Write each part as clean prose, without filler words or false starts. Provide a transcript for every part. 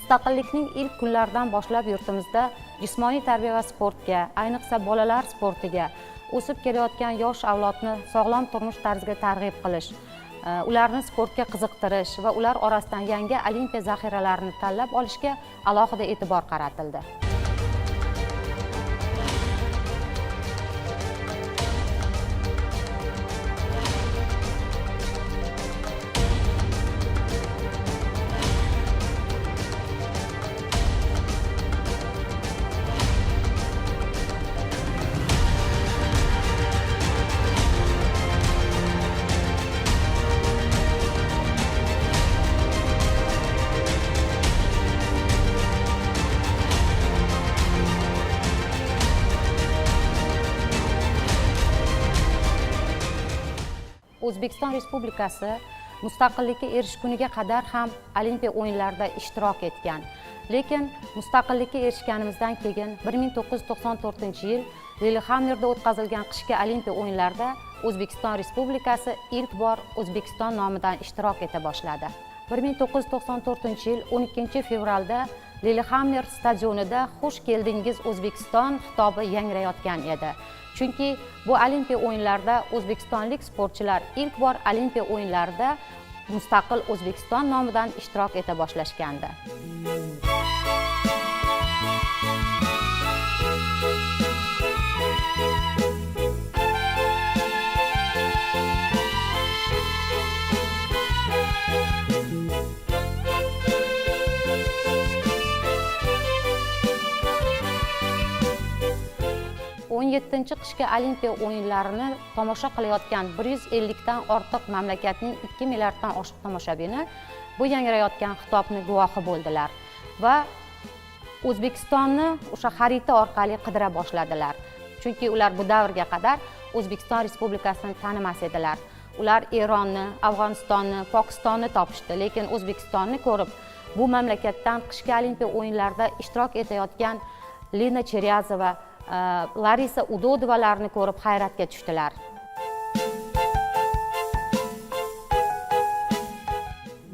Mustaqillikning ilk kunlaridan boshlab yurtimizda jismoniy tarbiya va sportga, ayniqsa bolalar sportiga, o'sib kelayotgan yosh avlodni sog'lom turmush tarziga targ'ib qilish, ularni sportga qiziqtirish va ular orasidan yangi olimpiya zaxiralarini tanlab olishga alohida e'tibor qaratildi. O'zbekiston Respublikasi mustaqillikka erishguniga qadar ham Olimpiya o'yinlarida ishtirok etgan. Lekin mustaqillikka erishganimizdan keyin 1994-yil Lillehammerda o'tkazilgan qishki Olimpiya o'yinlarida O'zbekiston Respublikasi ilk bor O'zbekiston nomidan ishtirok eta boshladi. 1994-yil 12-fevralda Lillehammer stadionida "Xush keldingiz O'zbekiston" xitobi yangrayotgan edi. Chunki bu Olimpiya o'yinlarida o'zbekistonlik sportchilar ilk bor Olimpiya o'yinlarida mustaqil O'zbekiston nomidan ishtirok eta boshlashgandi. 17-qishki Olimpiya o'yinlarini tomosha qilayotgan 150 dan ortiq mamlakatning 2 milliarddan oshiq tomoshabini bu yangrayotgan xitobni guvohi bo'ldilar va O'zbekistonni o'sha xarita orqali qidira boshladilar. Chunki ular bu davrga qadar O'zbekiston Respublikasini tanimas edilar. Ular Eronni, Afg'onistonni, Pokistonni topishdi, lekin O'zbekistonni ko'rib, bu mamlakatdan qishki Olimpiya o'yinlarida ishtirok etayotgan Lina Cheryazova, Larisa Udodovalarni ko'rib hayratga tushdilar.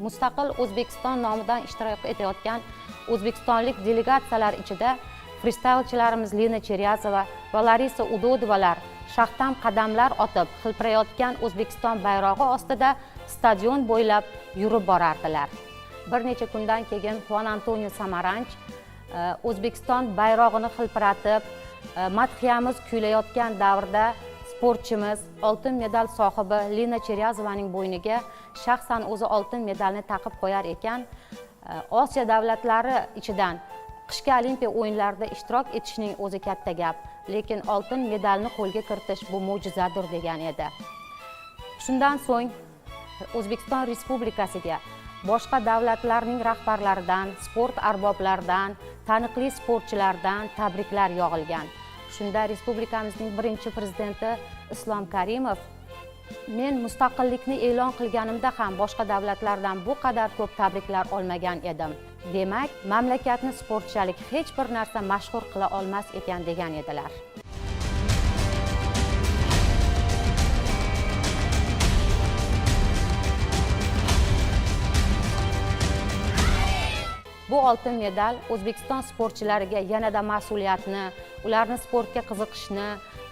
Mustaqil O'zbekiston nomidan ishtirok etayotgan o'zbekistonlik delegatsiyalar ichida freestaylchilarimiz Lina Cheryazova va Larisa Udodovalar shaxtam qadamlar otib, hilpirayotgan O'zbekiston bayrog'i ostida stadion bo'ylab yurib borardilar. Bir necha kundan keyin Juan Antonio Samaranch O'zbekiston bayrog'ini hilpiratib, madhiyamiz kuylayotgan davrda sportchimiz, oltin medal sohibi Lina Cheryazovaning bo'yniga shaxsan o'zi oltin medalni taqib qo'yar ekan, Osiyo davlatlari ichidan qishki Olimpiya o'yinlarida ishtirok etishning o'zi katta gap, lekin oltin medalni qo'lga kiritish bu mo'jizadir degan edi. Shundan so'ng O'zbekiston Respublikasiga boshqa davlatlarning rahbarlaridan, sport arboblaridan, taniqli sportchilardan tabriklar yog'ilgan. Shunda respublikamizning birinchi prezidenti Islom Karimov: "Men mustaqillikni e'lon qilganimda ham boshqa davlatlardan bu qadar ko'p tabriklar olmagan edim. Demak, mamlakatni sportchilik hech bir narsa mashhur qila olmas ekan" degan edilar. Bu oltin medal O'zbekiston sportchilariga yanada mas'uliyatni, ularni sportga qiziqishni,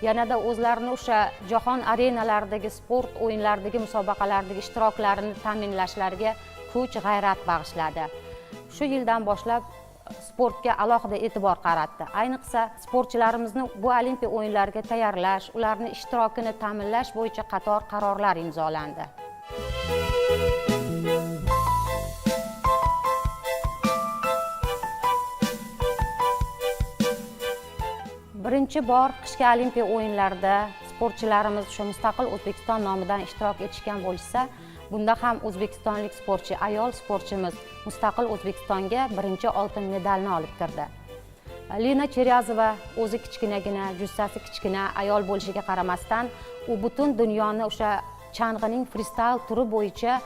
yanada o'zlarini o'sha jahon arenalaridagi sport o'yinlaridagi musobaqalardagi ishtiroklarini ta'minlashlariga kuch, g'ayrat bag'ishladi. Shu yildan boshlab sportga alohida e'tibor qaratdi. Ayniqsa sportchilarimizni bu Olimpiya o'yinlariga tayyorlash, ularni ishtirokini ta'minlash bo'yicha qator qarorlar imzolandi. Birinchi bor qishki Olimpiya o'yinlarida sportchilarimiz shu mustaqil O'zbekiston nomidan ishtirok etishgan bo'lsa, bunda ham o'zbekistonlik sportchi, ayol sportchimiz mustaqil O'zbekistonga birinchi oltin medalni olib kirdi. Lina Cheryazova o'zi kichkinagina, jussasi kichkina ayol bo'lishiga qaramasdan, u butun dunyoni o'sha chang'ining freestyle turi bo'yicha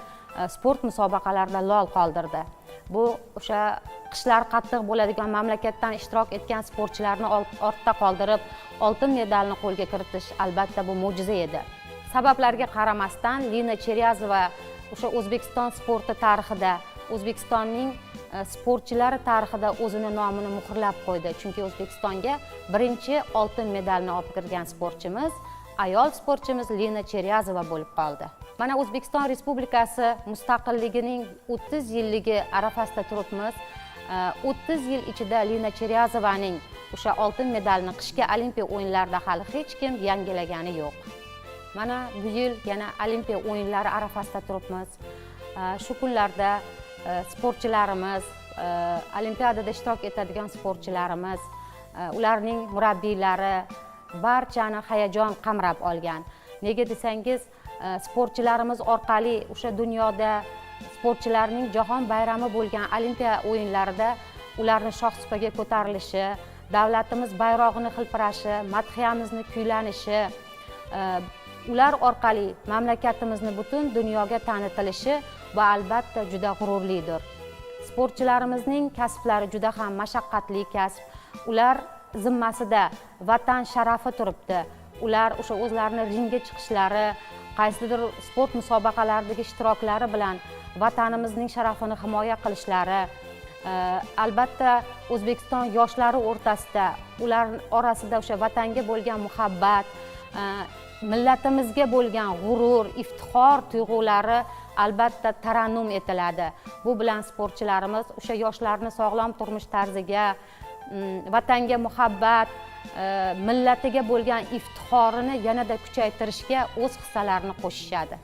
sport musobaqalarida lol qoldirdi. Bu o'sha qishlar qattiq bo'ladigan mamlakatdan ishtirok etgan sportchilarni ortda qoldirib, oltin medalni qo'lga kiritish albatta bu mo'jiza edi. Sabablarga qaramasdan Lina Cheryazova o'sha O'zbekiston sporti tarixida O'zbekistonning sportchilari tarixida o'zini nomini muhrlab qo'ydi. Chunki O'zbekistonga birinchi oltin medalni olib kirgan sportchimiz ayol sportchimiz Lina Cheryazova bo'lib qoldi. Mana O'zbekiston Respublikasi mustaqilligining 30 yilligi arafasida turibmiz. 30 yil ichida Lina Cheryazovaning o'sha oltin medalni qishki Olimpiya o'yinlarida hali hech kim yangilagani yo'q. Mana bu yil yana Olimpiya o'yinlari arafasida turibmiz. Shu kunlarda sportchilarimiz, Olimpiadada ishtirok etadigan sportchilarimiz, ularning murabbiylari barchani hayajon qamrab olgan. Nega desangiz, sportchilarimiz orqali o'sha dunyoda sportchilarning jahon bayrami bo'lgan Olimpiya o'yinlarida ularni shohsupaga ko'tarilishi, davlatimiz bayrog'ini hilpirashi, madhiyamizni kuylanishi, ular orqali mamlakatimizni butun dunyoga tanitilishi va albatta juda g'ururlidir. Sportchilarimizning kasblari juda ham mashaqqatli kasb. Ular zimmasida vatan sharafi turibdi. Ular o'sha o'zlarini ringga chiqishlari, qaysidir sport musobaqalaridagi ishtiroklari bilan vatanimizning sharafini himoya qilishlari, albatta O'zbekiston yoshlari o'rtasida, ular orasida o'sha vatanga bo'lgan muhabbat, millatimizga bo'lgan g'urur, iftixor tuyg'ulari albatta tarannum etiladi. Bu bilan sportchilarimiz o'sha yoshlarni sog'lom turmush tarziga, vatanga muhabbat, millatiga bo'lgan iftixorini yanada kuchaytirishga o'z hissalarini qo'shishadi.